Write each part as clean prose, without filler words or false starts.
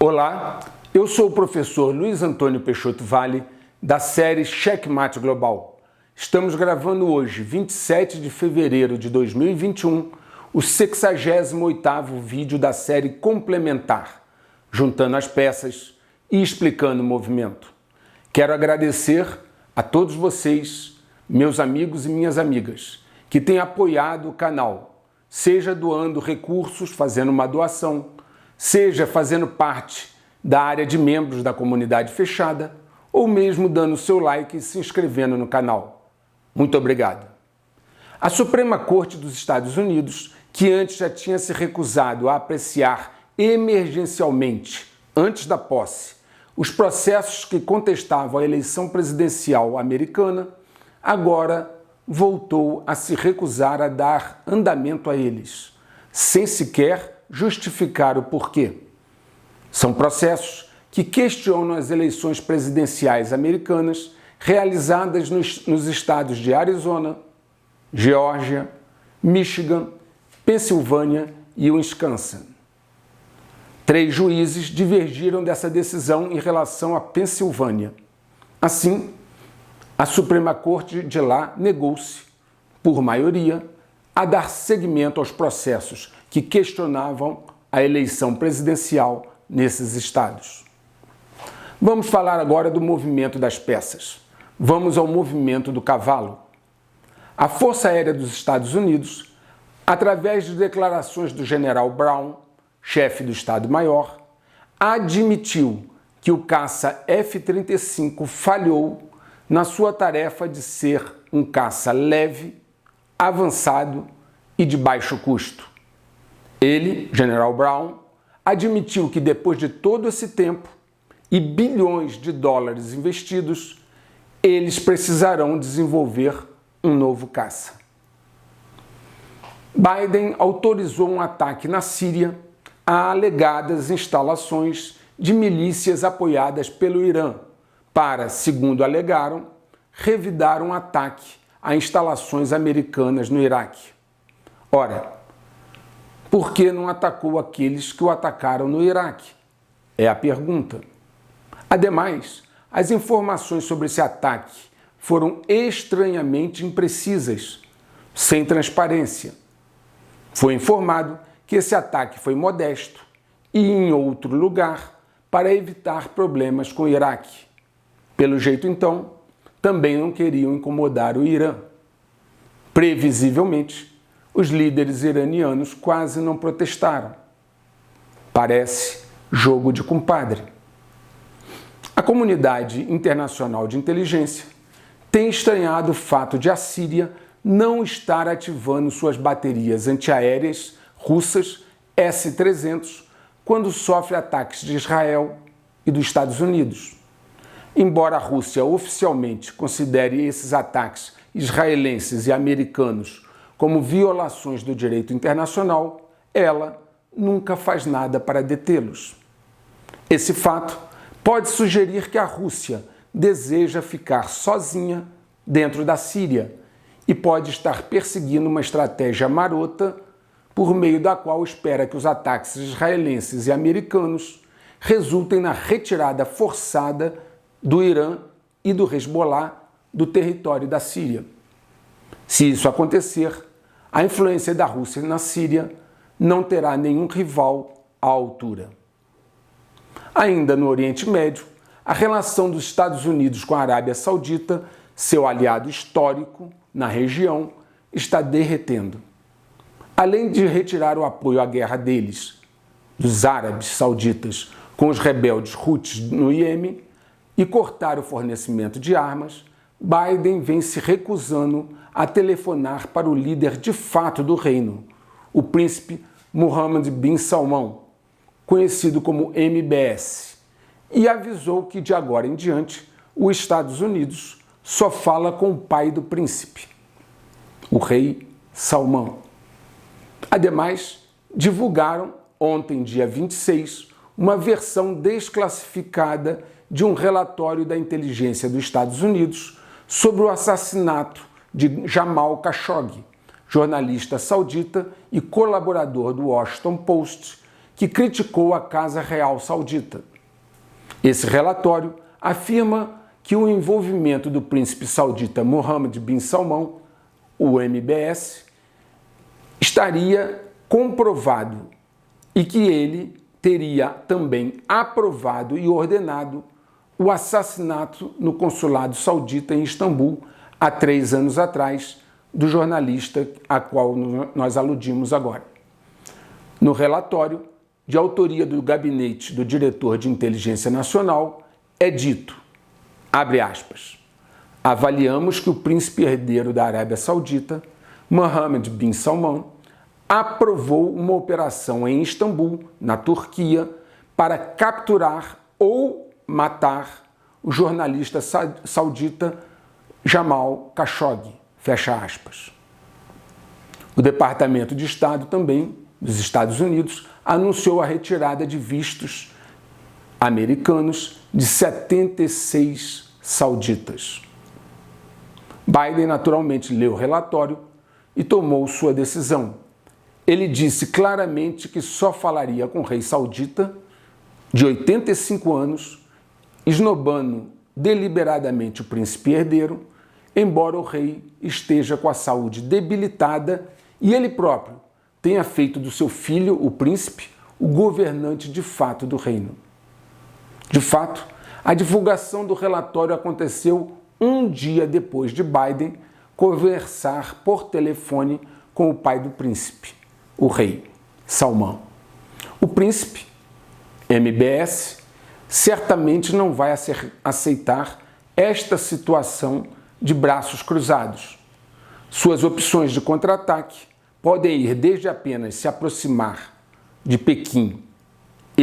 Olá, eu sou o professor Luiz Antônio Peixoto Vale, da série Checkmate Global. Estamos gravando hoje, 27 de fevereiro de 2021, o 68º vídeo da série complementar, juntando as peças e explicando o movimento. Quero agradecer a todos vocês, meus amigos e minhas amigas, que têm apoiado o canal, seja doando recursos, fazendo uma doação, seja fazendo parte da área de membros da comunidade fechada, ou mesmo dando seu like e se inscrevendo no canal. Muito obrigado. A Suprema Corte dos Estados Unidos, que antes já tinha se recusado a apreciar emergencialmente, antes da posse, os processos que contestavam a eleição presidencial americana, agora voltou a se recusar a dar andamento a eles, sem sequer justificar o porquê. São processos que questionam as eleições presidenciais americanas realizadas nos estados de Arizona, Geórgia, Michigan, Pensilvânia e Wisconsin. 3 juízes divergiram dessa decisão em relação à Pensilvânia. Assim, a Suprema Corte de lá negou-se, por maioria, a dar seguimento aos processos que questionavam a eleição presidencial nesses estados. Vamos falar agora do movimento das peças. Vamos ao movimento do cavalo. A Força Aérea dos Estados Unidos, através de declarações do general Brown, chefe do Estado-Maior, admitiu que o caça F-35 falhou na sua tarefa de ser um caça leve, avançado e de baixo custo. Ele, General Brown, admitiu que depois de todo esse tempo e bilhões de dólares investidos, eles precisarão desenvolver um novo caça. Biden autorizou um ataque na Síria a alegadas instalações de milícias apoiadas pelo Irã para, segundo alegaram, revidar um ataque a instalações americanas no Iraque. Ora, por que não atacou aqueles que o atacaram no Iraque? É a pergunta. Ademais, as informações sobre esse ataque foram estranhamente imprecisas, sem transparência. Foi informado que esse ataque foi modesto e em outro lugar para evitar problemas com o Iraque. Pelo jeito, então, também não queriam incomodar o Irã. Previsivelmente, os líderes iranianos quase não protestaram. Parece jogo de compadre. A comunidade internacional de inteligência tem estranhado o fato de a Síria não estar ativando suas baterias antiaéreas russas S-300 quando sofre ataques de Israel e dos Estados Unidos. Embora a Rússia oficialmente considere esses ataques israelenses e americanos como violações do direito internacional, ela nunca faz nada para detê-los. Esse fato pode sugerir que a Rússia deseja ficar sozinha dentro da Síria e pode estar perseguindo uma estratégia marota por meio da qual espera que os ataques israelenses e americanos resultem na retirada forçada do Irã e do Hezbollah do território da Síria. Se isso acontecer, a influência da Rússia na Síria não terá nenhum rival à altura. Ainda no Oriente Médio, a relação dos Estados Unidos com a Arábia Saudita, seu aliado histórico na região, está derretendo. Além de retirar o apoio à guerra deles, dos árabes sauditas, com os rebeldes Houthis no Iêmen, e cortar o fornecimento de armas, Biden vem se recusando a telefonar para o líder de fato do reino, o príncipe Mohammed bin Salman, conhecido como MBS, e avisou que de agora em diante os Estados Unidos só fala com o pai do príncipe, o rei Salman. Ademais, divulgaram ontem, dia 26, uma versão desclassificada de um relatório da inteligência dos Estados Unidos sobre o assassinato de Jamal Khashoggi, jornalista saudita e colaborador do Washington Post, que criticou a Casa Real Saudita. Esse relatório afirma que o envolvimento do príncipe saudita Mohammed bin Salman, o MBS, estaria comprovado e que ele teria também aprovado e ordenado o assassinato no consulado saudita em Istambul há 3 anos atrás do jornalista a qual nós aludimos agora. No relatório, de autoria do gabinete do diretor de inteligência nacional, é dito, abre aspas, avaliamos que o príncipe herdeiro da Arábia Saudita, Mohammed bin Salman, aprovou uma operação em Istambul, na Turquia, para capturar ou matar o jornalista saudita Jamal Khashoggi, fecha aspas. O Departamento de Estado também, dos Estados Unidos, anunciou a retirada de vistos americanos de 76 sauditas. Biden naturalmente leu o relatório e tomou sua decisão. Ele disse claramente que só falaria com o rei saudita, de 85 anos, esnobando deliberadamente o príncipe herdeiro, embora o rei esteja com a saúde debilitada e ele próprio tenha feito do seu filho, o príncipe, o governante de fato do reino. De fato, a divulgação do relatório aconteceu um dia depois de Biden conversar por telefone com o pai do príncipe, o rei Salman. O príncipe, MBS, certamente não vai aceitar esta situação de braços cruzados. Suas opções de contra-ataque podem ir desde apenas se aproximar de Pequim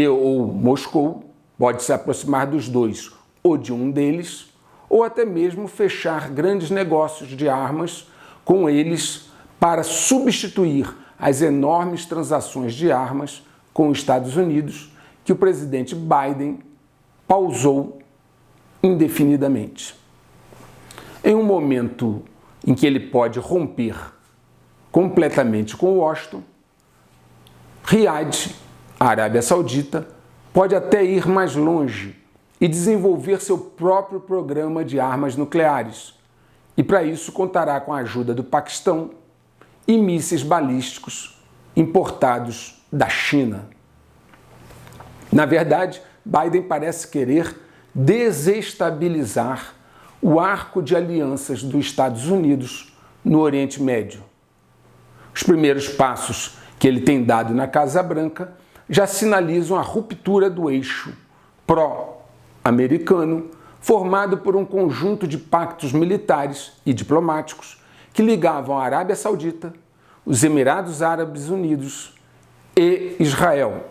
ou Moscou, pode se aproximar dos dois ou de um deles, ou até mesmo fechar grandes negócios de armas com eles para substituir as enormes transações de armas com os Estados Unidos que o presidente Biden pausou indefinidamente. Em um momento em que ele pode romper completamente com Washington, Riad, a Arábia Saudita, pode até ir mais longe e desenvolver seu próprio programa de armas nucleares, e para isso contará com a ajuda do Paquistão e mísseis balísticos importados da China. Na verdade, Biden parece querer desestabilizar o arco de alianças dos Estados Unidos no Oriente Médio. Os primeiros passos que ele tem dado na Casa Branca já sinalizam a ruptura do eixo pró-americano, formado por um conjunto de pactos militares e diplomáticos que ligavam a Arábia Saudita, os Emirados Árabes Unidos e Israel.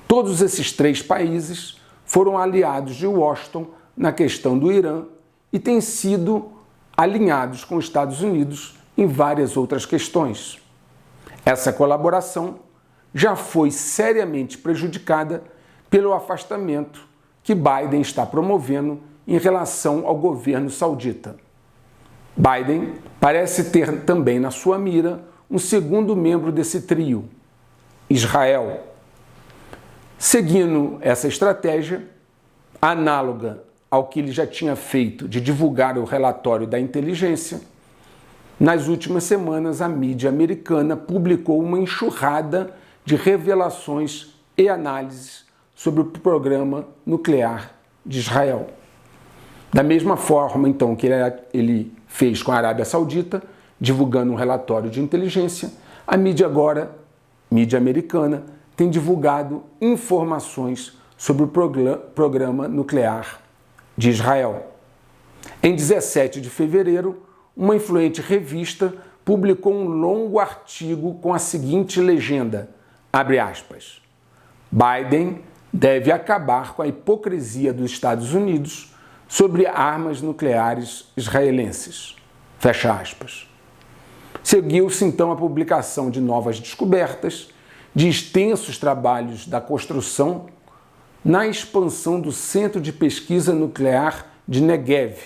Todos esses 3 países foram aliados de Washington na questão do Irã e têm sido alinhados com os Estados Unidos em várias outras questões. Essa colaboração já foi seriamente prejudicada pelo afastamento que Biden está promovendo em relação ao governo saudita. Biden parece ter também na sua mira um segundo membro desse trio, Israel. Seguindo essa estratégia, análoga ao que ele já tinha feito de divulgar o relatório da inteligência, nas últimas semanas a mídia americana publicou uma enxurrada de revelações e análises sobre o programa nuclear de Israel. Da mesma forma, então, que ele fez com a Arábia Saudita, divulgando um relatório de inteligência, a mídia americana, tem divulgado informações sobre o programa nuclear de Israel. Em 17 de fevereiro, uma influente revista publicou um longo artigo com a seguinte legenda, abre aspas, Biden deve acabar com a hipocrisia dos Estados Unidos sobre armas nucleares israelenses, fecha aspas. Seguiu-se então a publicação de novas descobertas, de extensos trabalhos da construção na expansão do Centro de Pesquisa Nuclear de Negev,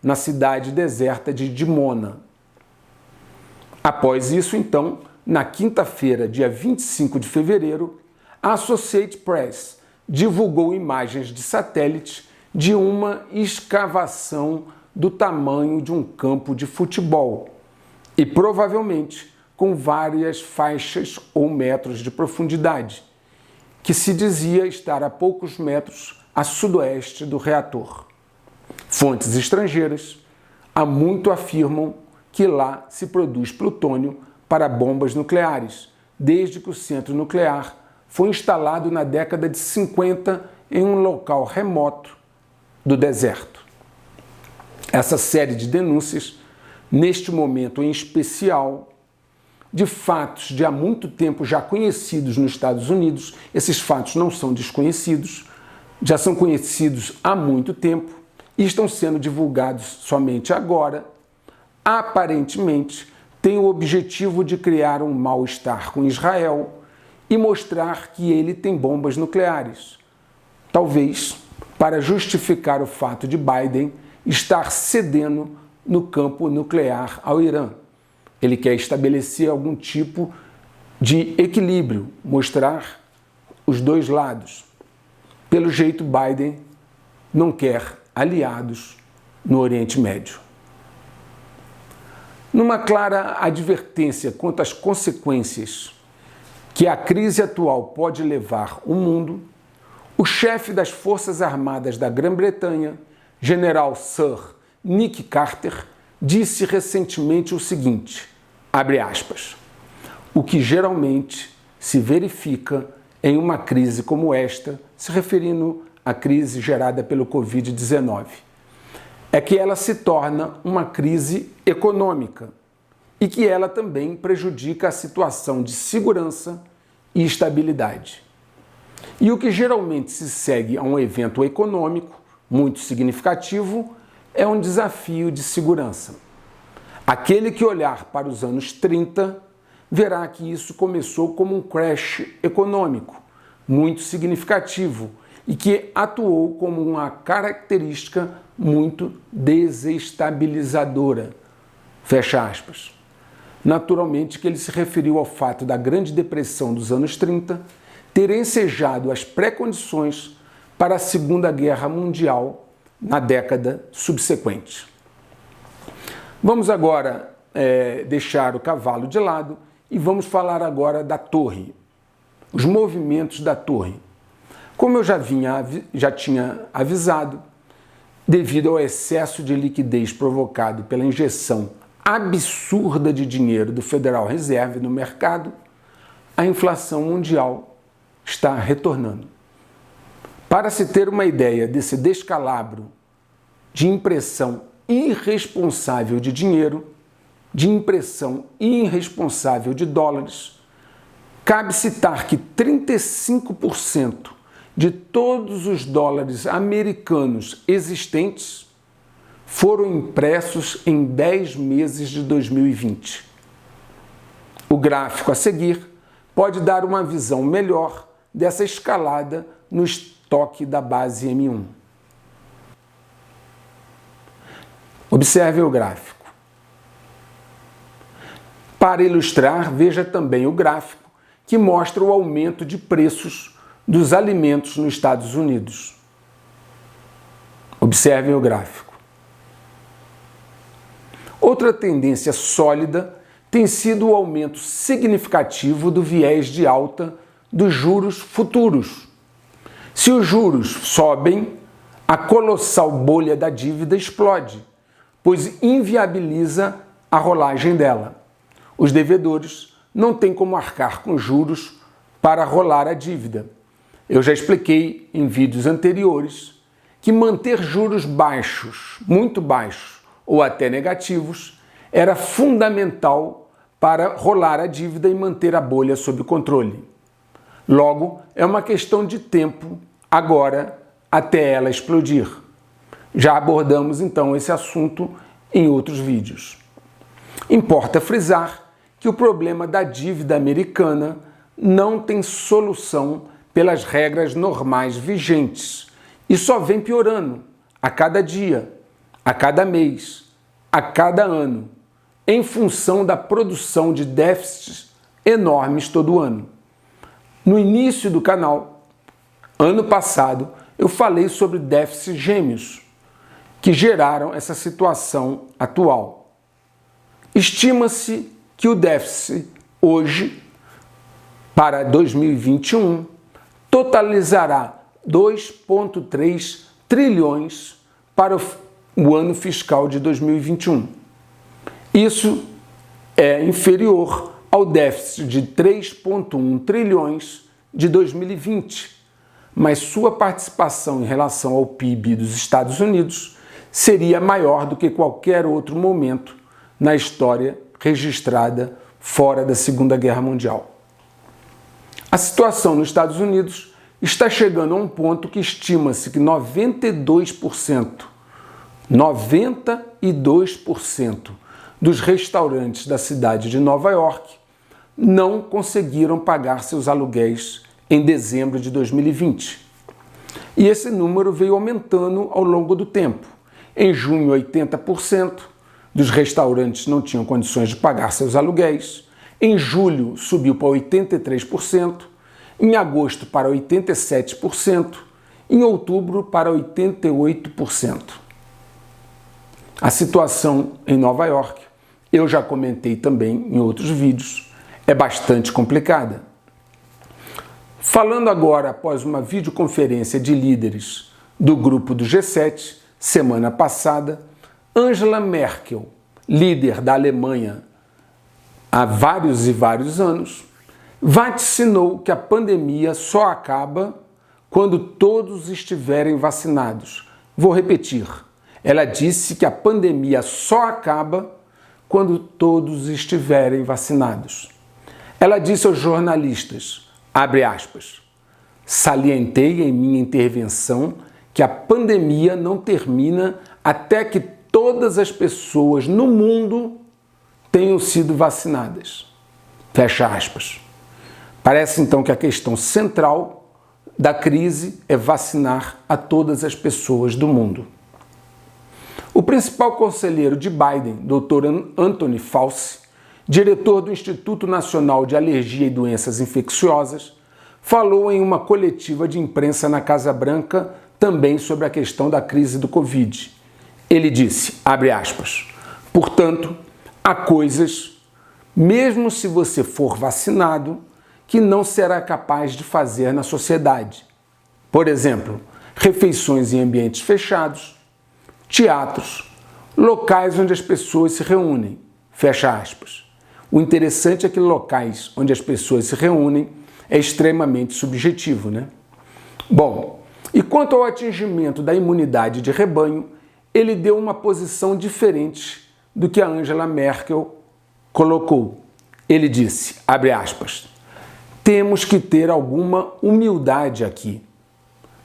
na cidade deserta de Dimona. Após isso, então, na quinta-feira, dia 25 de fevereiro, a Associated Press divulgou imagens de satélite de uma escavação do tamanho de um campo de futebol e provavelmente com várias faixas ou metros de profundidade, que se dizia estar a poucos metros a sudoeste do reator. Fontes estrangeiras há muito afirmam que lá se produz plutônio para bombas nucleares, desde que o centro nuclear foi instalado na década de 50 em um local remoto do deserto. Essa série de denúncias, neste momento em especial, de fatos de há muito tempo já conhecidos nos Estados Unidos, esses fatos não são desconhecidos, já são conhecidos há muito tempo e estão sendo divulgados somente agora, aparentemente tem o objetivo de criar um mal-estar com Israel e mostrar que ele tem bombas nucleares. Talvez para justificar o fato de Biden estar cedendo no campo nuclear ao Irã. Ele quer estabelecer algum tipo de equilíbrio, mostrar os dois lados. Pelo jeito, Biden não quer aliados no Oriente Médio. Numa clara advertência quanto às consequências que a crise atual pode levar o mundo, o chefe das Forças Armadas da Grã-Bretanha, General Sir Nick Carter, disse recentemente o seguinte, abre aspas, o que geralmente se verifica em uma crise como esta, se referindo à crise gerada pelo Covid-19, é que ela se torna uma crise econômica e que ela também prejudica a situação de segurança e estabilidade. E o que geralmente se segue a um evento econômico muito significativo é um desafio de segurança. Aquele que olhar para os anos 30 verá que isso começou como um crash econômico muito significativo e que atuou como uma característica muito desestabilizadora. Fecha aspas. Naturalmente que ele se referiu ao fato da Grande Depressão dos anos 30 ter ensejado as pré-condições para a Segunda Guerra Mundial na década subsequente. Vamos agora deixar o cavalo de lado e vamos falar agora da torre, os movimentos da torre. Como eu já tinha avisado, devido ao excesso de liquidez provocado pela injeção absurda de dinheiro do Federal Reserve no mercado, a inflação mundial está retornando. Para se ter uma ideia desse descalabro de impressão irresponsável de dinheiro, de impressão irresponsável de dólares, cabe citar que 35% de todos os dólares americanos existentes foram impressos em 10 meses de 2020. O gráfico a seguir pode dar uma visão melhor dessa escalada no estoque da base M1. Observe o gráfico. Para ilustrar, veja também o gráfico que mostra o aumento de preços dos alimentos nos Estados Unidos. Observem o gráfico. Outra tendência sólida tem sido o aumento significativo do viés de alta dos juros futuros. Se os juros sobem, a colossal bolha da dívida explode, pois inviabiliza a rolagem dela. Os devedores não têm como arcar com juros para rolar a dívida. Eu já expliquei em vídeos anteriores que manter juros baixos, muito baixos ou até negativos, era fundamental para rolar a dívida e manter a bolha sob controle. Logo, é uma questão de tempo agora até ela explodir. Já abordamos então esse assunto em outros vídeos. Importa frisar que o problema da dívida americana não tem solução pelas regras normais vigentes e só vem piorando a cada dia, a cada mês, a cada ano, em função da produção de déficits enormes todo ano. No início do canal, ano passado, eu falei sobre déficits gêmeos que geraram essa situação atual. Estima-se que o déficit hoje, para 2021, totalizará 2,3 trilhões para o ano fiscal de 2021. Isso é inferior ao déficit de 3,1 trilhões de 2020, mas sua participação em relação ao PIB dos Estados Unidos seria maior do que qualquer outro momento na história registrada fora da Segunda Guerra Mundial. A situação nos Estados Unidos está chegando a um ponto que estima-se que 92% dos restaurantes da cidade de Nova York não conseguiram pagar seus aluguéis em dezembro de 2020. E esse número veio aumentando ao longo do tempo. Em junho, 80% dos restaurantes não tinham condições de pagar seus aluguéis. Em julho, subiu para 83%. Em agosto, para 87%. Em outubro, para 88%. A situação em Nova York, eu já comentei também em outros vídeos, é bastante complicada. Falando agora após uma videoconferência de líderes do grupo do G7, semana passada, Angela Merkel, líder da Alemanha há vários e vários anos, vaticinou que a pandemia só acaba quando todos estiverem vacinados. Vou repetir. Ela disse que a pandemia só acaba quando todos estiverem vacinados. Ela disse aos jornalistas, abre aspas, salientei em minha intervenção que a pandemia não termina até que todas as pessoas no mundo tenham sido vacinadas. Fecha aspas. Parece então que a questão central da crise é vacinar a todas as pessoas do mundo. O principal conselheiro de Biden, Dr. Anthony Fauci, diretor do Instituto Nacional de Alergia e Doenças Infecciosas, falou em uma coletiva de imprensa na Casa Branca também sobre a questão da crise do Covid. Ele disse, abre aspas, portanto, há coisas, mesmo se você for vacinado, que não será capaz de fazer na sociedade. Por exemplo, refeições em ambientes fechados, teatros, locais onde as pessoas se reúnem, fecha aspas. O interessante é que locais onde as pessoas se reúnem é extremamente subjetivo, né? Bom, e quanto ao atingimento da imunidade de rebanho, ele deu uma posição diferente do que a Angela Merkel colocou. Ele disse, abre aspas, temos que ter alguma humildade aqui.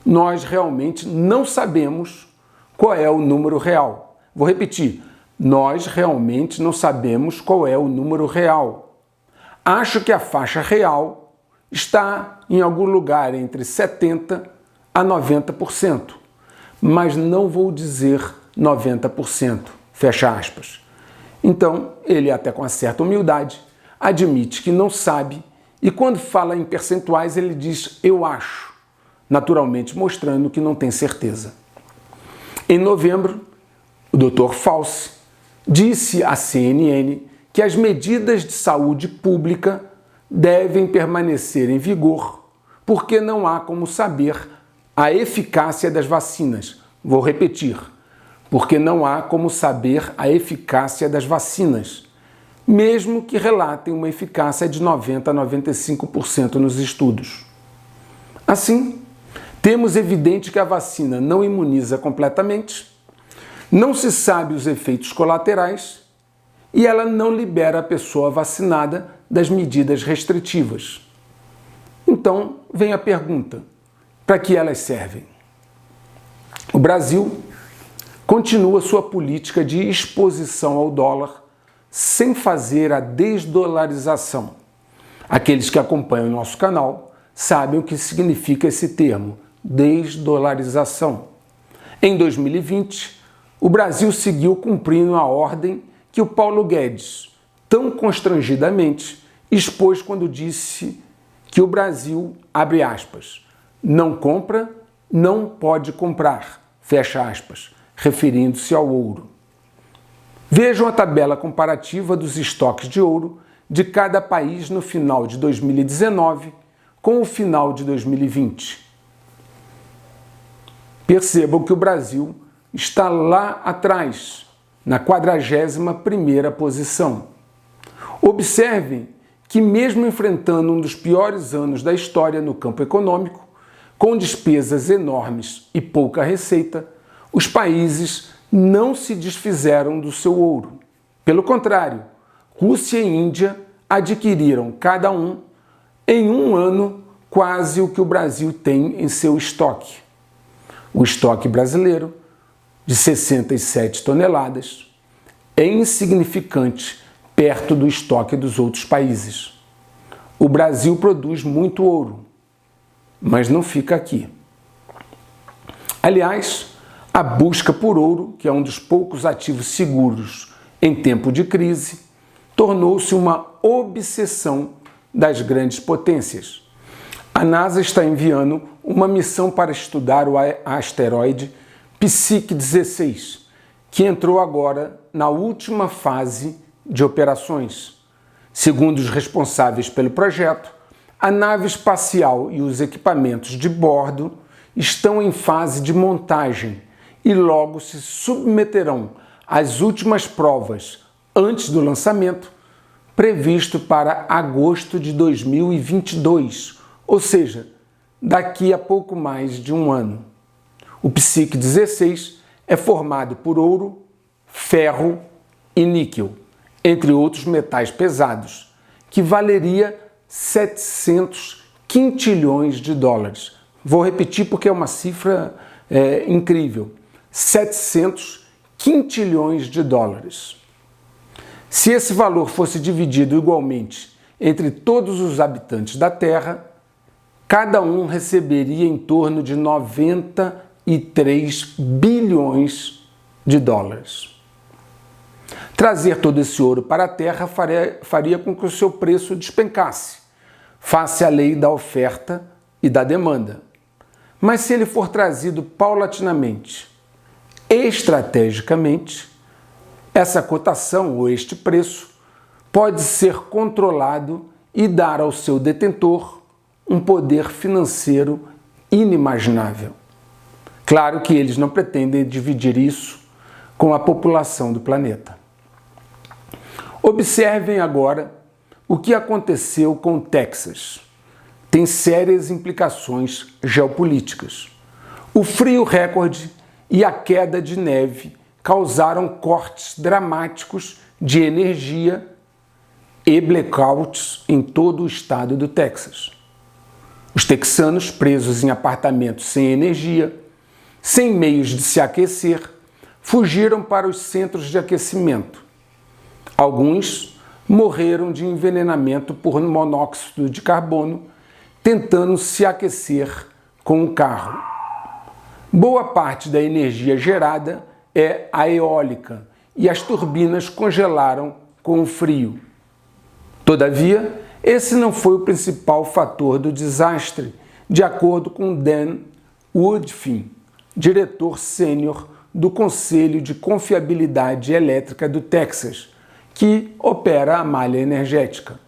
Nós realmente não sabemos qual é o número real. Vou repetir, nós realmente não sabemos qual é o número real. Acho que a faixa real está em algum lugar entre 70% a 90%, mas não vou dizer 90%, fecha aspas. Então, ele até com uma certa humildade admite que não sabe e quando fala em percentuais ele diz eu acho, naturalmente mostrando que não tem certeza. Em novembro, o Dr. Fauci disse à CNN que as medidas de saúde pública devem permanecer em vigor, porque não há como saber a eficácia das vacinas. Vou repetir, porque não há como saber a eficácia das vacinas, mesmo que relatem uma eficácia de 90% a 95% nos estudos. Assim, temos evidente que a vacina não imuniza completamente, não se sabe os efeitos colaterais e ela não libera a pessoa vacinada das medidas restritivas. Então, vem a pergunta, para que elas servem? O Brasil continua sua política de exposição ao dólar sem fazer a desdolarização. Aqueles que acompanham o nosso canal sabem o que significa esse termo, desdolarização. Em 2020, o Brasil seguiu cumprindo a ordem que o Paulo Guedes, tão constrangidamente, expôs quando disse que o Brasil, abre aspas, não compra, não pode comprar, fecha aspas, referindo-se ao ouro. Vejam a tabela comparativa dos estoques de ouro de cada país no final de 2019 com o final de 2020. Percebam que o Brasil está lá atrás, na 41ª posição. Observem que mesmo enfrentando um dos piores anos da história no campo econômico, com despesas enormes e pouca receita, os países não se desfizeram do seu ouro. Pelo contrário, Rússia e Índia adquiriram cada um, em um ano, quase o que o Brasil tem em seu estoque. O estoque brasileiro, de 67 toneladas, é insignificante perto do estoque dos outros países. O Brasil produz muito ouro, mas não fica aqui. Aliás, a busca por ouro, que é um dos poucos ativos seguros em tempo de crise, tornou-se uma obsessão das grandes potências. A NASA está enviando uma missão para estudar o asteroide Psique-16, que entrou agora na última fase de operações. Segundo os responsáveis pelo projeto, a nave espacial e os equipamentos de bordo estão em fase de montagem e logo se submeterão às últimas provas antes do lançamento, previsto para agosto de 2022, ou seja, daqui a pouco mais de um ano. O Psique-16 é formado por ouro, ferro e níquel, entre outros metais pesados, que valeria 700 quintilhões de dólares. Vou repetir porque é uma cifra incrível. 700 quintilhões de dólares. Se esse valor fosse dividido igualmente entre todos os habitantes da Terra, cada um receberia em torno de 93 bilhões de dólares. Trazer todo esse ouro para a Terra faria com que o seu preço despencasse, face à lei da oferta e da demanda. Mas se ele for trazido paulatinamente, estrategicamente, essa cotação ou este preço pode ser controlado e dar ao seu detentor um poder financeiro inimaginável. Claro que eles não pretendem dividir isso com a população do planeta. Observem agora o que aconteceu com o Texas. Tem sérias implicações geopolíticas. O frio recorde e a queda de neve causaram cortes dramáticos de energia e blackouts em todo o estado do Texas. Os texanos, presos em apartamentos sem energia, sem meios de se aquecer, fugiram para os centros de aquecimento. Alguns morreram de envenenamento por monóxido de carbono, tentando se aquecer com um carro. Boa parte da energia gerada é a eólica e as turbinas congelaram com o frio. Todavia, esse não foi o principal fator do desastre, de acordo com Dan Woodfin, diretor sênior do Conselho de Confiabilidade Elétrica do Texas, que opera a malha energética.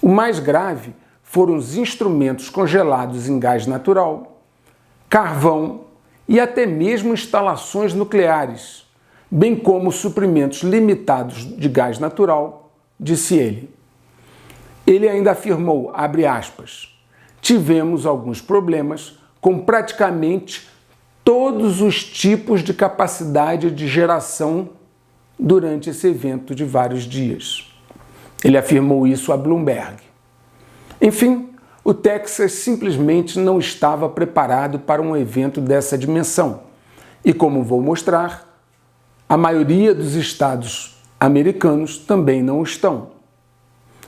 O mais grave foram os instrumentos congelados em gás natural, carvão e até mesmo instalações nucleares, bem como suprimentos limitados de gás natural, disse ele. Ele ainda afirmou, abre aspas, tivemos alguns problemas com praticamente todos os tipos de capacidade de geração durante esse evento de vários dias. Ele afirmou isso a Bloomberg. Enfim, o Texas simplesmente não estava preparado para um evento dessa dimensão. E como vou mostrar, a maioria dos estados americanos também não estão.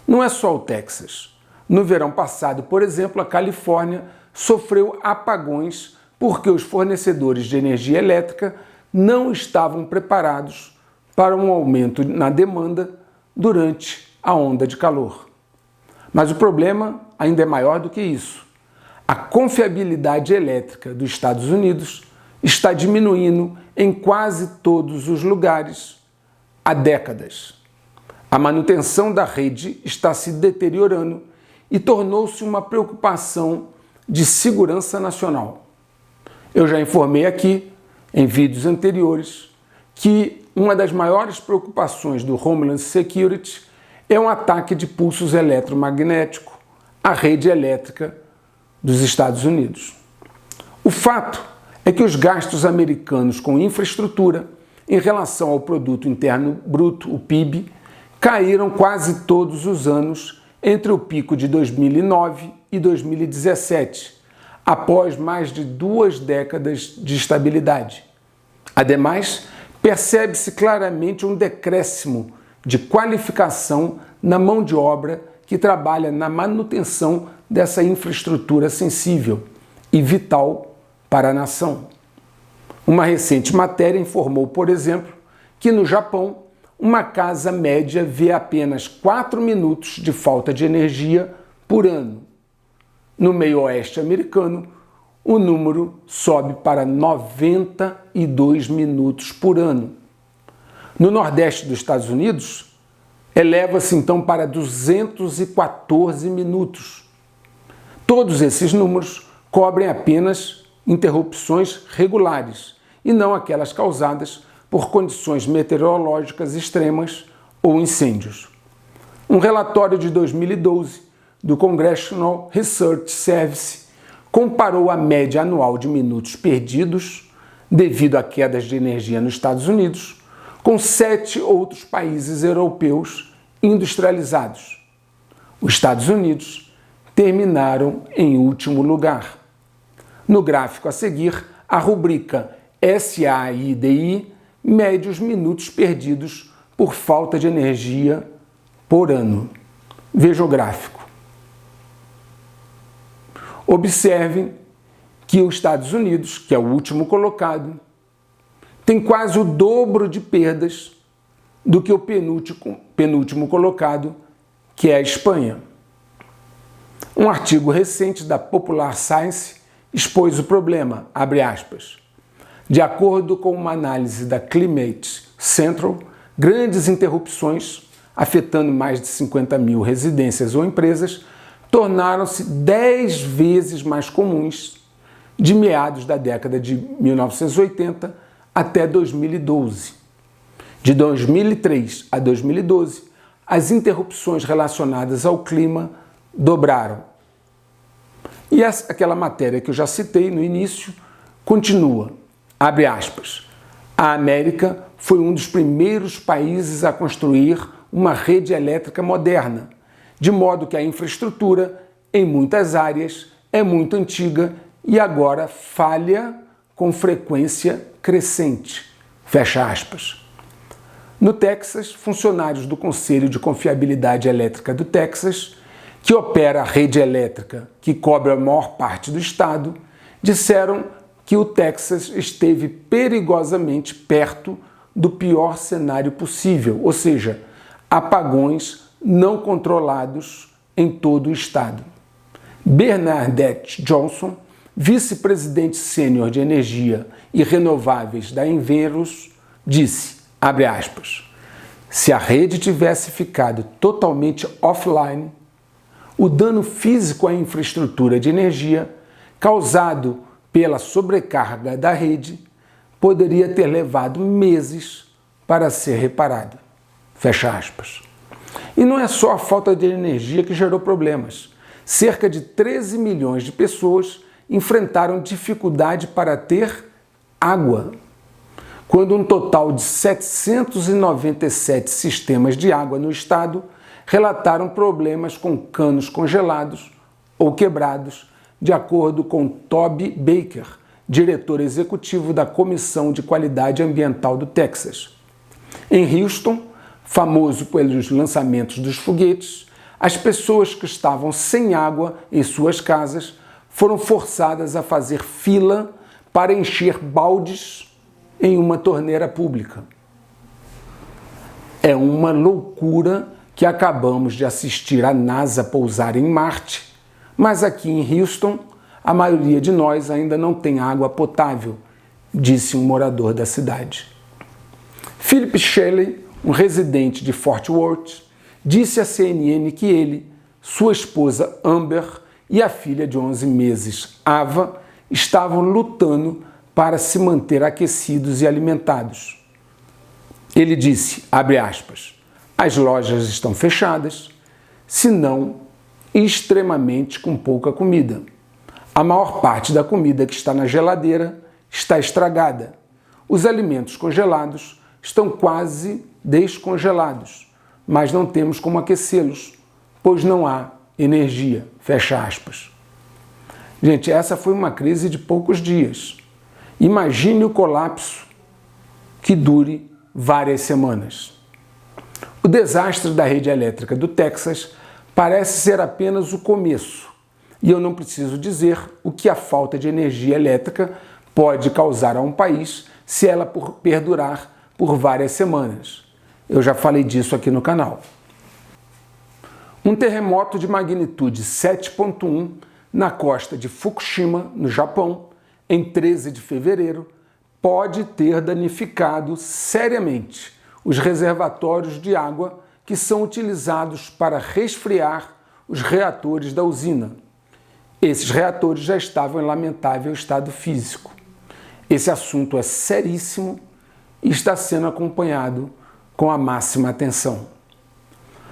Não é só o Texas. No verão passado, por exemplo, a Califórnia sofreu apagões porque os fornecedores de energia elétrica não estavam preparados para um aumento na demanda durante a onda de calor. Mas o problema ainda é maior do que isso. A confiabilidade elétrica dos Estados Unidos está diminuindo em quase todos os lugares há décadas. A manutenção da rede está se deteriorando e tornou-se uma preocupação de segurança nacional. Eu já informei aqui, em vídeos anteriores, que uma das maiores preocupações do Homeland Security é um ataque de pulsos eletromagnéticos à rede elétrica dos Estados Unidos. O fato é que os gastos americanos com infraestrutura em relação ao Produto Interno Bruto, o PIB, caíram quase todos os anos entre o pico de 2009 e 2017, após mais de 2 décadas de estabilidade. Ademais, percebe-se claramente um decréscimo de qualificação na mão de obra que trabalha na manutenção dessa infraestrutura sensível e vital para a nação. Uma recente matéria informou, por exemplo, que no Japão, uma casa média vê apenas 4 minutos de falta de energia por ano. No meio-oeste americano, o número sobe para 92 minutos por ano. No nordeste dos Estados Unidos, eleva-se então para 214 minutos. Todos esses números cobrem apenas interrupções regulares e não aquelas causadas por condições meteorológicas extremas ou incêndios. Um relatório de 2012 do Congressional Research Service comparou a média anual de minutos perdidos devido a quedas de energia nos Estados Unidos com 7 outros países europeus industrializados. Os Estados Unidos terminaram em último lugar. No gráfico a seguir, a rubrica SAIDI mede os minutos perdidos por falta de energia por ano. Veja o gráfico. Observem que os Estados Unidos, que é o último colocado, tem quase o dobro de perdas do que o penúltimo colocado, que é a Espanha. Um artigo recente da Popular Science expôs o problema, abre aspas. De acordo com uma análise da Climate Central, grandes interrupções, afetando mais de 50 mil residências ou empresas, tornaram-se 10 vezes mais comuns de meados da década de 1980 até 2012. De 2003 a 2012, as interrupções relacionadas ao clima dobraram. E aquela matéria que eu já citei no início continua, abre aspas. A América foi um dos primeiros países a construir uma rede elétrica moderna, de modo que a infraestrutura, em muitas áreas, é muito antiga e agora falha com frequência crescente. Fecha aspas. No Texas, funcionários do Conselho de Confiabilidade Elétrica do Texas, que opera a rede elétrica que cobre a maior parte do estado, disseram que o Texas esteve perigosamente perto do pior cenário possível, ou seja, apagões não controlados em todo o estado. Bernadette Johnson, vice-presidente sênior de energia e renováveis da Enverus, disse, abre aspas, se a rede tivesse ficado totalmente offline, o dano físico à infraestrutura de energia causado pela sobrecarga da rede poderia ter levado meses para ser reparado. Fecha aspas. E não é só a falta de energia que gerou problemas. Cerca de 13 milhões de pessoas enfrentaram dificuldade para ter água, quando um total de 797 sistemas de água no estado relataram problemas com canos congelados ou quebrados, de acordo com Toby Baker, diretor executivo da Comissão de Qualidade Ambiental do Texas. Em Houston, famoso pelos lançamentos dos foguetes, as pessoas que estavam sem água em suas casas foram forçadas a fazer fila para encher baldes em uma torneira pública. É uma loucura que acabamos de assistir a NASA pousar em Marte mas aqui em Houston, a maioria de nós ainda não tem água potável, disse um morador da cidade. Philip Shelley, um residente de Fort Worth, disse à CNN que ele, sua esposa Amber e a filha de 11 meses, Ava, estavam lutando para se manter aquecidos e alimentados. Ele disse, abre aspas, as lojas estão fechadas, se não extremamente com pouca comida. A maior parte da comida que está na geladeira está estragada. Os alimentos congelados estão quase descongelados, mas não temos como aquecê-los, pois não há energia. Fecha aspas. Gente, essa foi uma crise de poucos dias. Imagine o colapso que dure várias semanas. O desastre da rede elétrica do Texas parece ser apenas o começo, e eu não preciso dizer o que a falta de energia elétrica pode causar a um país se ela perdurar por várias semanas. Eu já falei disso aqui no canal. Um terremoto de magnitude 7.1 na costa de Fukushima, no Japão, em 13 de fevereiro, pode ter danificado seriamente os reservatórios de água que são utilizados para resfriar os reatores da usina. Esses reatores já estavam em lamentável estado físico. Esse assunto é seríssimo e está sendo acompanhado com a máxima atenção.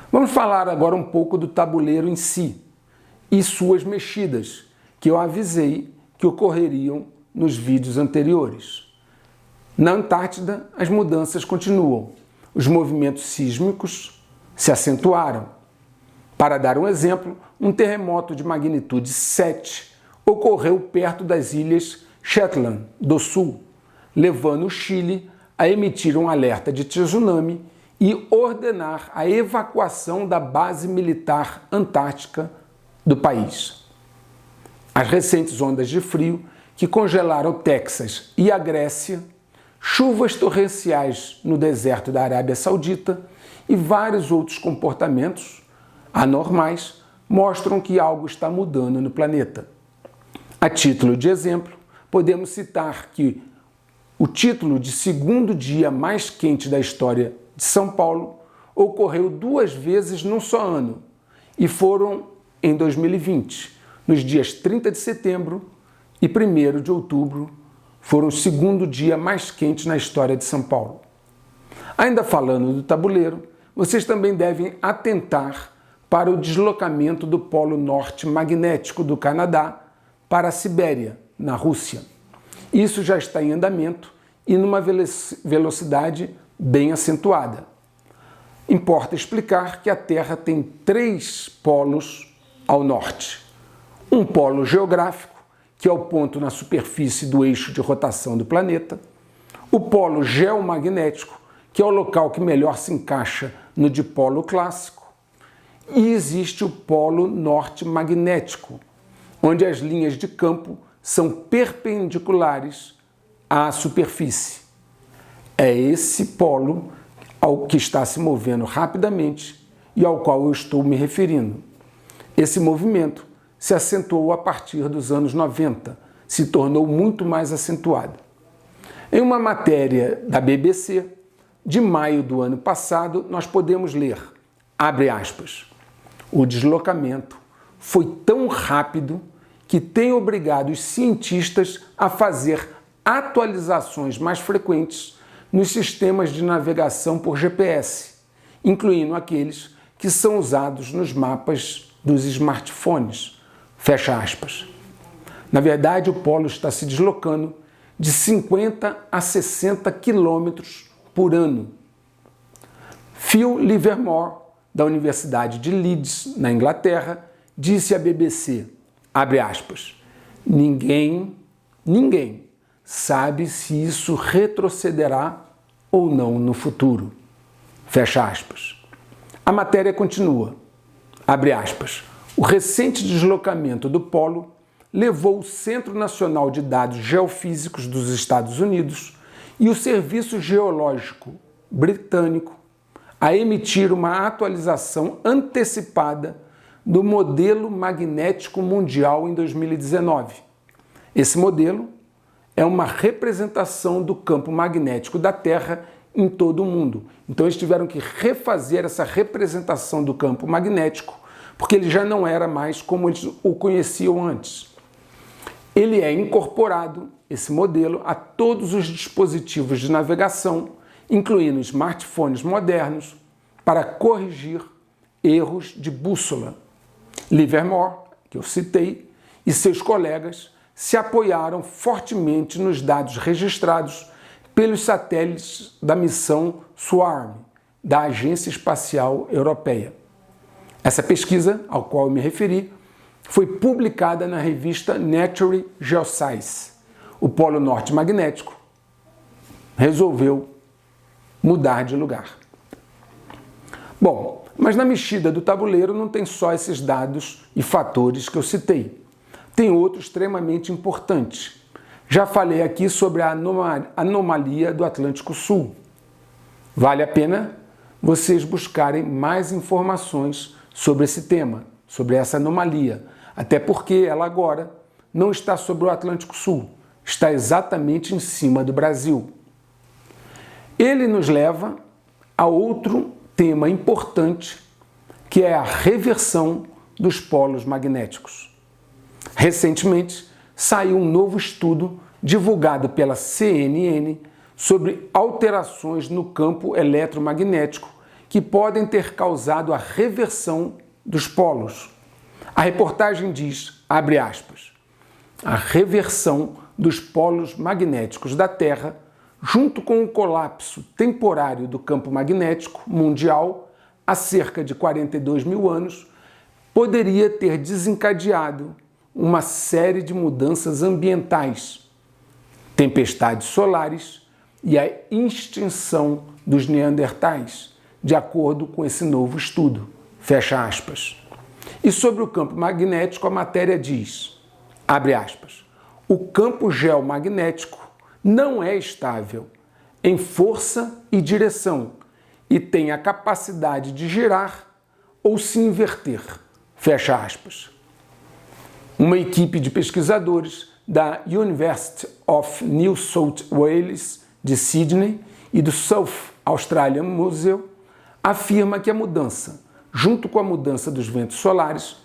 Vamos falar agora um pouco do tabuleiro em si e suas mexidas, que eu avisei que ocorreriam nos vídeos anteriores. Na Antártida, as mudanças continuam. Os movimentos sísmicos se acentuaram. Para dar um exemplo, um terremoto de magnitude 7 ocorreu perto das ilhas Shetland do Sul, levando o Chile a emitir um alerta de tsunami e ordenar a evacuação da base militar antártica do país. As recentes ondas de frio que congelaram o Texas e a Grécia, chuvas torrenciais no deserto da Arábia Saudita e vários outros comportamentos anormais mostram que algo está mudando no planeta. A título de exemplo, podemos citar que o título de segundo dia mais quente da história de São Paulo ocorreu 2 vezes num só ano e foram em 2020, nos dias 30 de setembro e 1º de outubro, foram o segundo dia mais quente na história de São Paulo. Ainda falando do tabuleiro, vocês também devem atentar para o deslocamento do Polo Norte magnético do Canadá para a Sibéria, na Rússia. Isso já está em andamento e numa velocidade bem acentuada. Importa explicar que a Terra tem 3 polos ao norte. Um polo geográfico, que é o ponto na superfície do eixo de rotação do planeta. O polo geomagnético, que é o local que melhor se encaixa no dipolo clássico. E existe o polo norte magnético, onde as linhas de campo são perpendiculares à superfície. É esse polo ao que está se movendo rapidamente e ao qual eu estou me referindo. Esse movimento se acentuou a partir dos anos 90, se tornou muito mais acentuado. Em uma matéria da BBC, de maio do ano passado, nós podemos ler, abre aspas, o deslocamento foi tão rápido que tem obrigado os cientistas a fazer atualizações mais frequentes nos sistemas de navegação por GPS, incluindo aqueles que são usados nos mapas dos smartphones. Fecha aspas. Na verdade, o polo está se deslocando de 50 a 60 quilômetros por ano. Phil Livermore, da Universidade de Leeds, na Inglaterra, disse à BBC, abre aspas, ninguém sabe se isso retrocederá ou não no futuro. Fecha aspas. A matéria continua, abre aspas, o recente deslocamento do polo levou o Centro Nacional de Dados Geofísicos dos Estados Unidos e o Serviço Geológico Britânico a emitir uma atualização antecipada do modelo magnético mundial em 2019. Esse modelo é uma representação do campo magnético da Terra em todo o mundo. Então eles tiveram que refazer essa representação do campo magnético, porque ele já não era mais como eles o conheciam antes. Ele é incorporado, esse modelo, a todos os dispositivos de navegação, incluindo smartphones modernos, para corrigir erros de bússola. Livermore, que eu citei, e seus colegas se apoiaram fortemente nos dados registrados pelos satélites da missão SWARM, da Agência Espacial Europeia. Essa pesquisa, ao qual eu me referi, foi publicada na revista Nature Geoscience. O Polo Norte magnético resolveu mudar de lugar. Bom, mas na mexida do tabuleiro não tem só esses dados e fatores que eu citei. Tem outro extremamente importante. Já falei aqui sobre a anomalia do Atlântico Sul. Vale a pena vocês buscarem mais informações sobre esse tema, sobre essa anomalia, até porque ela agora não está sobre o Atlântico Sul, está exatamente em cima do Brasil. Ele nos leva a outro tema importante, que é a reversão dos polos magnéticos. Recentemente, saiu um novo estudo divulgado pela CNN sobre alterações no campo eletromagnético que podem ter causado a reversão dos polos. A reportagem diz, abre aspas, a reversão dos polos magnéticos da Terra, junto com o colapso temporário do campo magnético mundial há cerca de 42 mil anos, poderia ter desencadeado uma série de mudanças ambientais, tempestades solares e a extinção dos neandertais, de acordo com esse novo estudo. Fecha aspas. E sobre o campo magnético, a matéria diz, abre aspas, o campo geomagnético não é estável em força e direção e tem a capacidade de girar ou se inverter. Fecha aspas. Uma equipe de pesquisadores da University of New South Wales de Sydney e do South Australian Museum afirma que a mudança, junto com a mudança dos ventos solares,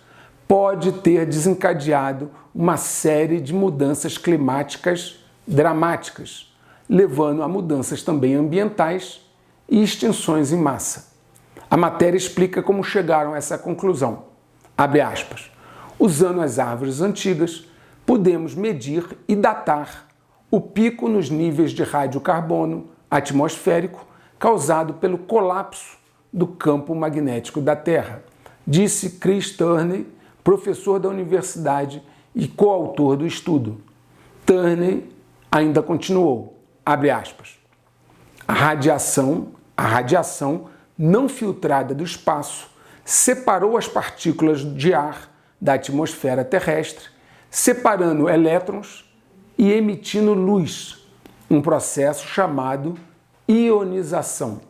pode ter desencadeado uma série de mudanças climáticas dramáticas, levando a mudanças também ambientais e extinções em massa. A matéria explica como chegaram a essa conclusão. Abre aspas. Usando as árvores antigas, podemos medir e datar o pico nos níveis de radiocarbono atmosférico causado pelo colapso do campo magnético da Terra, disse Chris Turney, professor da universidade e coautor do estudo. Turney ainda continuou, abre aspas, a radiação não filtrada do espaço separou as partículas de ar da atmosfera terrestre, separando elétrons e emitindo luz, um processo chamado ionização.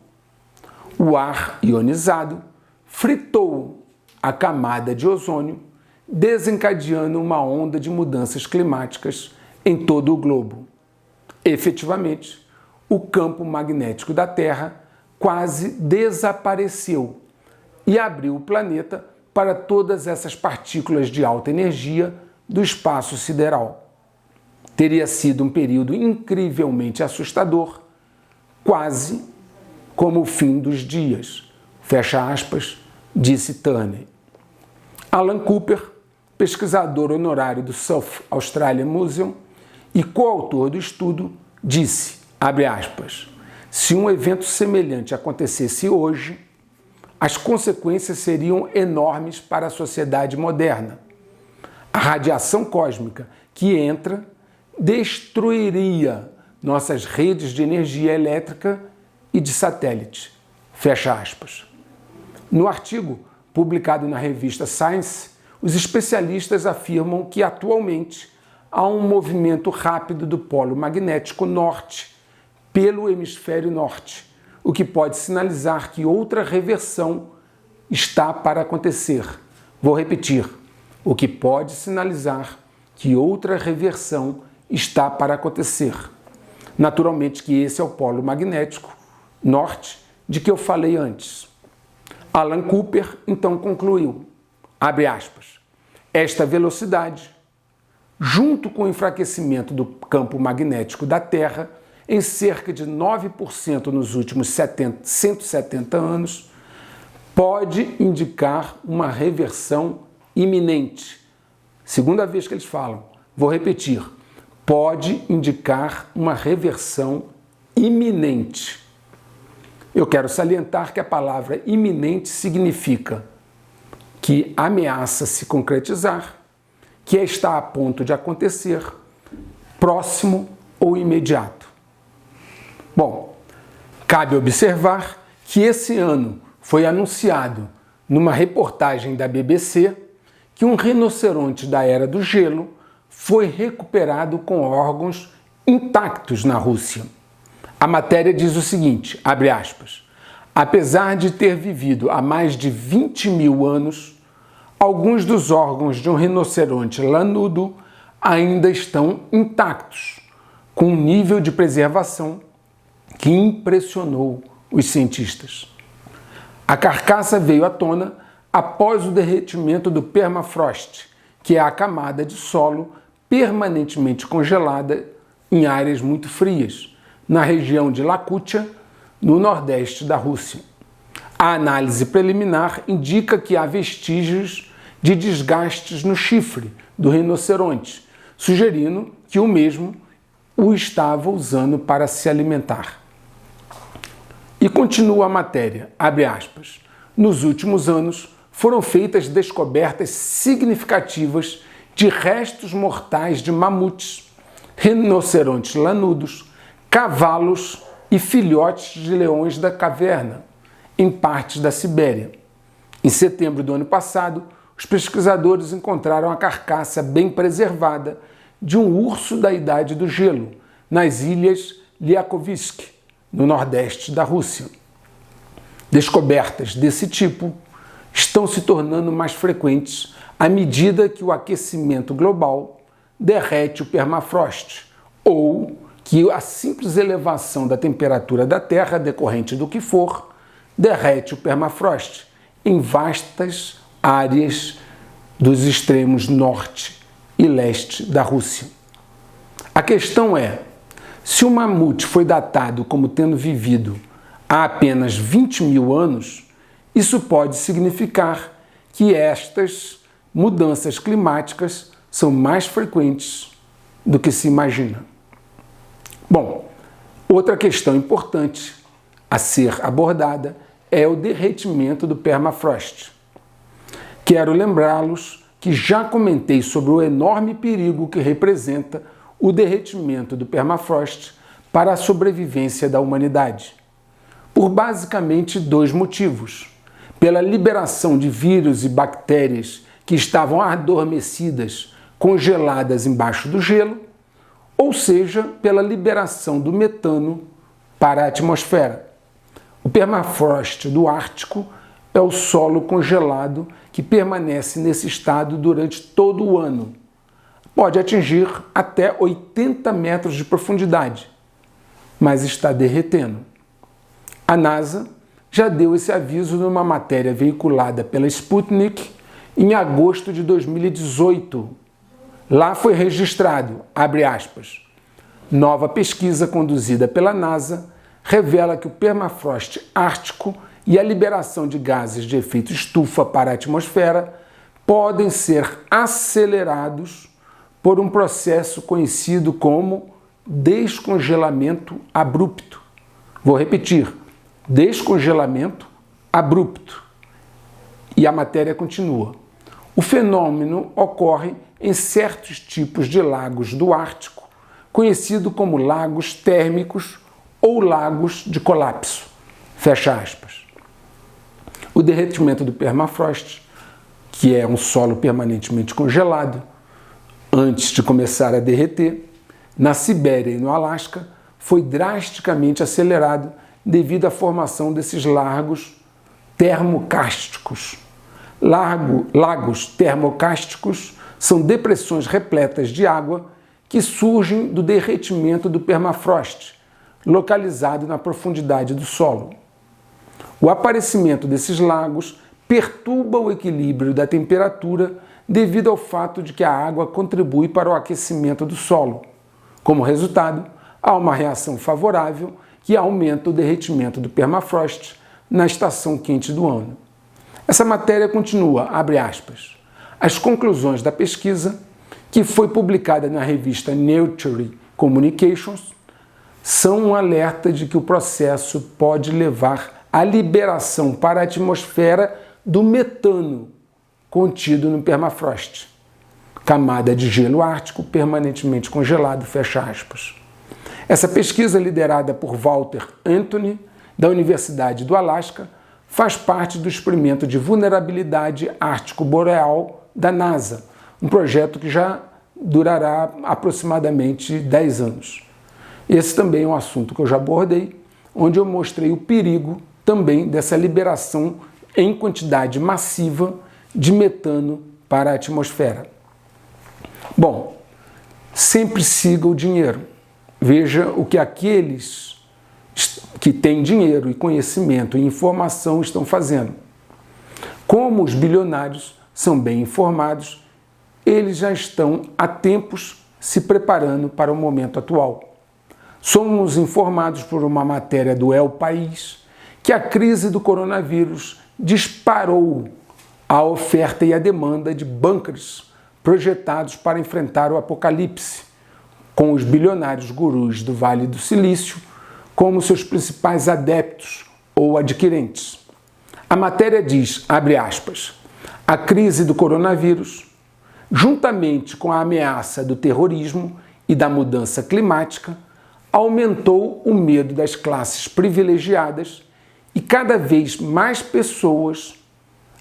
O ar ionizado fritou a camada de ozônio, desencadeando uma onda de mudanças climáticas em todo o globo. Efetivamente, o campo magnético da Terra quase desapareceu e abriu o planeta para todas essas partículas de alta energia do espaço sideral. Teria sido um período incrivelmente assustador, quase como o fim dos dias, fecha aspas, disse Turney. Alan Cooper, pesquisador honorário do South Australian Museum e coautor do estudo, disse, abre aspas, se um evento semelhante acontecesse hoje, as consequências seriam enormes para a sociedade moderna. A radiação cósmica que entra destruiria nossas redes de energia elétrica e de satélite. Fecha aspas. No artigo publicado na revista Science, os especialistas afirmam que atualmente há um movimento rápido do polo magnético norte pelo hemisfério norte, o que pode sinalizar que outra reversão está para acontecer, Vou repetir, o que pode sinalizar que outra reversão está para acontecer. Naturalmente que esse é o polo magnético norte de que eu falei antes. Alan Cooper então concluiu, abre aspas, esta velocidade, junto com o enfraquecimento do campo magnético da Terra em cerca de 9% nos últimos 170 anos, pode indicar uma reversão iminente. Segunda vez que eles falam, vou repetir, pode indicar uma reversão iminente. Eu quero salientar que a palavra iminente significa que ameaça se concretizar, que está a ponto de acontecer, próximo ou imediato. Bom, cabe observar que esse ano foi anunciado numa reportagem da BBC que um rinoceronte da Era do Gelo foi recuperado com órgãos intactos na Rússia. A matéria diz o seguinte, abre aspas, apesar de ter vivido há mais de 20 mil anos, alguns dos órgãos de um rinoceronte lanudo ainda estão intactos, com um nível de preservação que impressionou os cientistas. A carcaça veio à tona após o derretimento do permafrost, que é a camada de solo permanentemente congelada em áreas muito frias, na região de Yakutia, no nordeste da Rússia. A análise preliminar indica que há vestígios de desgastes no chifre do rinoceronte, sugerindo que o mesmo o estava usando para se alimentar. E continua a matéria, abre aspas, nos últimos anos foram feitas descobertas significativas de restos mortais de mamutes, rinocerontes lanudos, cavalos e filhotes de leões da caverna, em partes da Sibéria. Em setembro do ano passado, os pesquisadores encontraram a carcaça bem preservada de um urso da Idade do Gelo, nas ilhas Lyakovsk, no nordeste da Rússia. Descobertas desse tipo estão se tornando mais frequentes à medida que o aquecimento global derrete o permafrost, ou que a simples elevação da temperatura da Terra, decorrente do que for, derrete o permafrost em vastas áreas dos extremos norte e leste da Rússia. A questão é, se o mamute foi datado como tendo vivido há apenas 20 mil anos, isso pode significar que estas mudanças climáticas são mais frequentes do que se imagina. Bom, outra questão importante a ser abordada é o derretimento do permafrost. Quero lembrá-los que já comentei sobre o enorme perigo que representa o derretimento do permafrost para a sobrevivência da humanidade, por basicamente dois motivos. Pela liberação de vírus e bactérias que estavam adormecidas, congeladas embaixo do gelo, ou seja, pela liberação do metano para a atmosfera. O permafrost do Ártico é o solo congelado que permanece nesse estado durante todo o ano. Pode atingir até 80 metros de profundidade, mas está derretendo. A NASA já deu esse aviso numa matéria veiculada pela Sputnik em agosto de 2018. Lá foi registrado, abre aspas, nova pesquisa conduzida pela NASA revela que o permafrost ártico e a liberação de gases de efeito estufa para a atmosfera podem ser acelerados por um processo conhecido como descongelamento abrupto. Vou repetir, descongelamento abrupto. E a matéria continua. O fenômeno ocorre em certos tipos de lagos do Ártico, conhecido como lagos térmicos ou lagos de colapso. Fecha aspas. O derretimento do permafrost, que é um solo permanentemente congelado, antes de começar a derreter, na Sibéria e no Alasca, foi drasticamente acelerado devido à formação desses lagos termocársticos. Lagos termocársticos são depressões repletas de água que surgem do derretimento do permafrost, localizado na profundidade do solo. O aparecimento desses lagos perturba o equilíbrio da temperatura devido ao fato de que a água contribui para o aquecimento do solo. Como resultado, há uma reação favorável que aumenta o derretimento do permafrost na estação quente do ano. Essa matéria continua, abre aspas, as conclusões da pesquisa, que foi publicada na revista Nature Communications, são um alerta de que o processo pode levar à liberação para a atmosfera do metano contido no permafrost, camada de gelo ártico permanentemente congelado, fecha aspas. Essa pesquisa, liderada por Walter Anthony, da Universidade do Alasca, faz parte do experimento de vulnerabilidade ártico-boreal da NASA, um projeto que já durará aproximadamente 10 anos. Esse também é um assunto que eu já abordei, onde eu mostrei o perigo também dessa liberação em quantidade massiva de metano para a atmosfera. Bom, sempre siga o dinheiro. Veja o que aqueles que têm dinheiro e conhecimento e informação estão fazendo. Como os bilionários são bem informados, eles já estão há tempos se preparando para o momento atual. Somos informados por uma matéria do El País que a crise do coronavírus disparou a oferta e a demanda de bunkers projetados para enfrentar o apocalipse, com os bilionários gurus do Vale do Silício como seus principais adeptos ou adquirentes. A matéria diz, abre aspas, a crise do coronavírus, juntamente com a ameaça do terrorismo e da mudança climática, aumentou o medo das classes privilegiadas e cada vez mais pessoas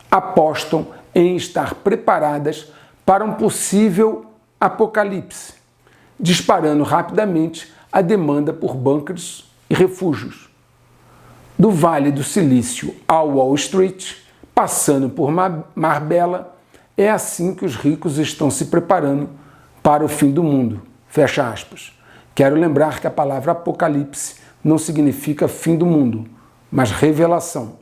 apostam em estar preparadas para um possível apocalipse, disparando rapidamente a demanda por bunkers e refúgios. Do Vale do Silício ao Wall Street, passando por Marbella, é assim que os ricos estão se preparando para o fim do mundo. Fecha aspas. Quero lembrar que a palavra apocalipse não significa fim do mundo, mas revelação.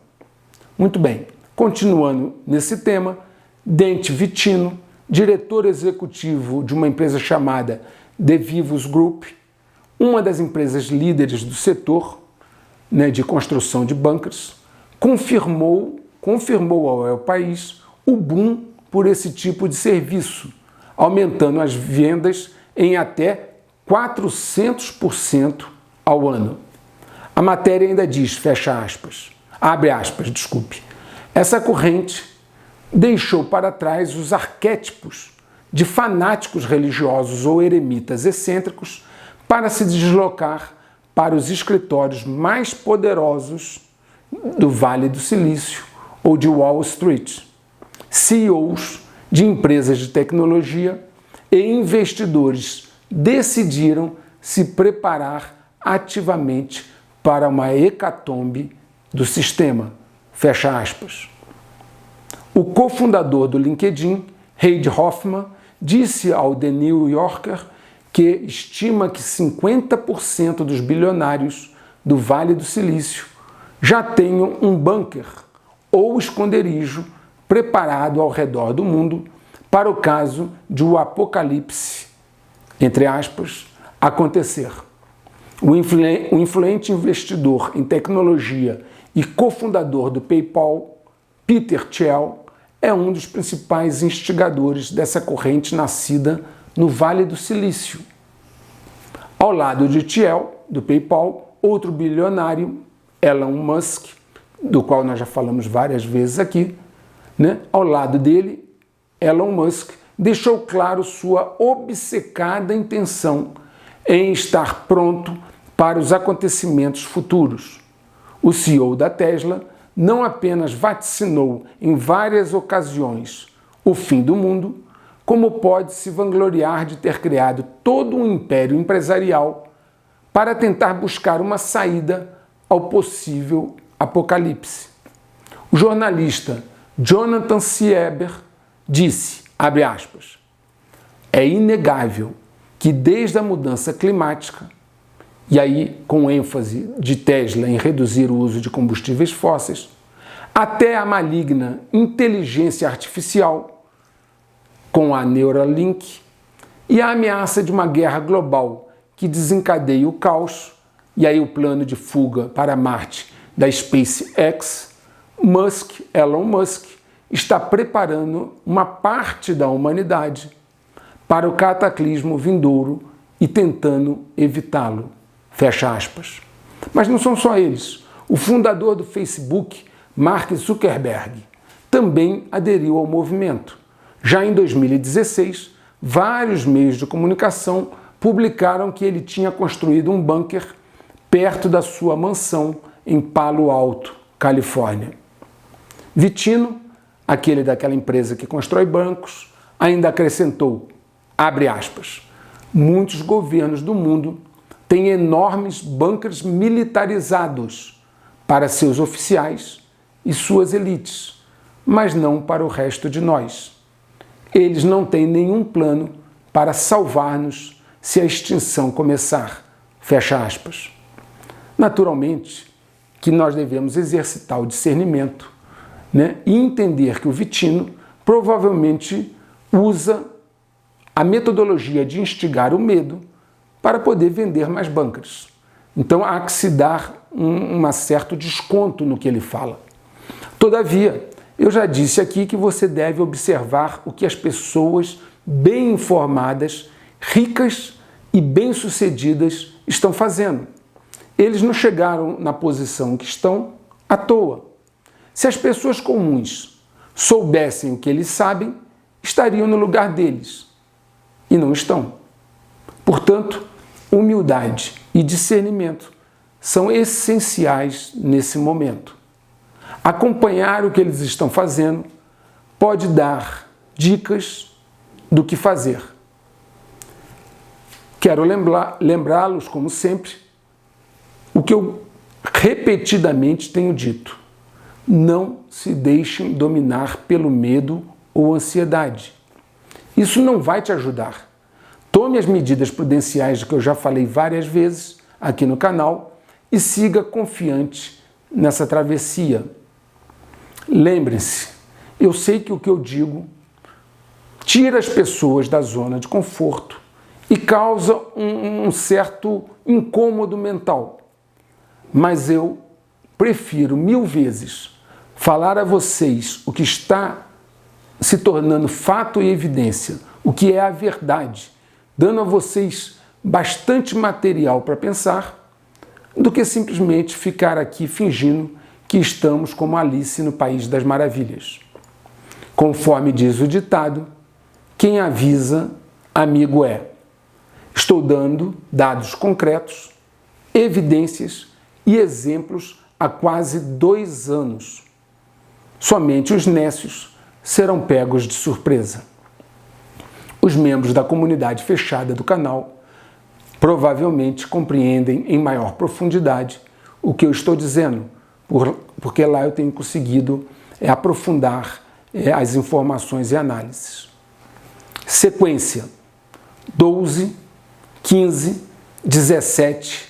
Muito bem, continuando nesse tema, Dente Vitino, diretor executivo de uma empresa chamada The Vivos Group, uma das empresas líderes do setor de construção de bunkers, confirmou ao El País o boom por esse tipo de serviço, aumentando as vendas em até 400% ao ano. A matéria ainda diz, fecha aspas, abre aspas, desculpe, essa corrente deixou para trás os arquétipos de fanáticos religiosos ou eremitas excêntricos para se deslocar para os escritórios mais poderosos do Vale do Silício ou de Wall Street. CEOs de empresas de tecnologia e investidores decidiram se preparar ativamente para uma hecatombe do sistema. Fecha aspas. O cofundador do LinkedIn, Reid Hoffman, disse ao The New Yorker que estima que 50% dos bilionários do Vale do Silício já tenham um bunker ou esconderijo preparado ao redor do mundo para o caso de o apocalipse, entre aspas, acontecer. O influente investidor em tecnologia e cofundador do PayPal, Peter Thiel, é um dos principais instigadores dessa corrente nascida no Vale do Silício. Ao lado de Thiel, do PayPal, outro bilionário, Elon Musk, do qual nós já falamos várias vezes aqui, Ao lado dele, Elon Musk deixou claro sua obcecada intenção em estar pronto para os acontecimentos futuros. O CEO da Tesla não apenas vaticinou em várias ocasiões o fim do mundo, como pode se vangloriar de ter criado todo um império empresarial para tentar buscar uma saída ao possível apocalipse. O jornalista Jonathan Sieber disse, abre aspas, é inegável que desde a mudança climática, e aí com ênfase de Tesla em reduzir o uso de combustíveis fósseis, até a maligna inteligência artificial, com a Neuralink, e a ameaça de uma guerra global que desencadeia o caos, e aí o plano de fuga para Marte da SpaceX, Elon Musk, está preparando uma parte da humanidade para o cataclismo vindouro e tentando evitá-lo. Fecha aspas. Mas não são só eles. O fundador do Facebook, Mark Zuckerberg, também aderiu ao movimento. Já em 2016, vários meios de comunicação publicaram que ele tinha construído um bunker perto da sua mansão em Palo Alto, Califórnia. Vitino, aquele daquela empresa que constrói bancos, ainda acrescentou, abre aspas, muitos governos do mundo têm enormes bunkers militarizados para seus oficiais e suas elites, mas não para o resto de nós. Eles não têm nenhum plano para salvar-nos se a extinção começar. Fecha aspas. Naturalmente que nós devemos exercitar o discernimento, e entender que o Vitino provavelmente usa a metodologia de instigar o medo para poder vender mais bunkers. Então há que se dar um certo desconto no que ele fala. Todavia, eu já disse aqui que você deve observar o que as pessoas bem informadas, ricas e bem-sucedidas estão fazendo. Eles não chegaram na posição que estão à toa. Se as pessoas comuns soubessem o que eles sabem, estariam no lugar deles. E não estão. Portanto, humildade e discernimento são essenciais nesse momento. Acompanhar o que eles estão fazendo pode dar dicas do que fazer. Quero lembrá-los, como sempre, o que eu repetidamente tenho dito. Não se deixem dominar pelo medo ou ansiedade. Isso não vai te ajudar. Tome as medidas prudenciais de que eu já falei várias vezes aqui no canal e siga confiante nessa travessia. Lembrem-se, eu sei que o que eu digo tira as pessoas da zona de conforto e causa um certo incômodo mental. Mas eu prefiro 1000 vezes falar a vocês o que está se tornando fato e evidência, o que é a verdade, dando a vocês bastante material para pensar, do que simplesmente ficar aqui fingindo que estamos como Alice no País das Maravilhas. Conforme diz o ditado, quem avisa, amigo é. Estou dando dados concretos, evidências e exemplos há quase 2 anos. Somente os nécios serão pegos de surpresa. Os membros da comunidade fechada do canal provavelmente compreendem em maior profundidade o que eu estou dizendo, porque lá eu tenho conseguido aprofundar as informações e análises. Sequência 12, 15, 17,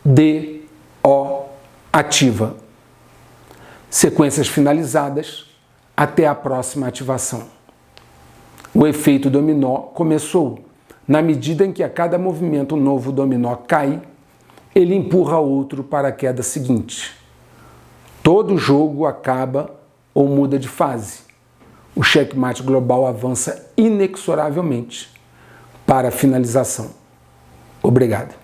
MDO ativa. Sequências finalizadas até a próxima ativação. O efeito dominó começou. Na medida em que a cada movimento um novo dominó cai, ele empurra outro para a queda seguinte. Todo jogo acaba ou muda de fase. O checkmate global avança inexoravelmente para a finalização. Obrigado.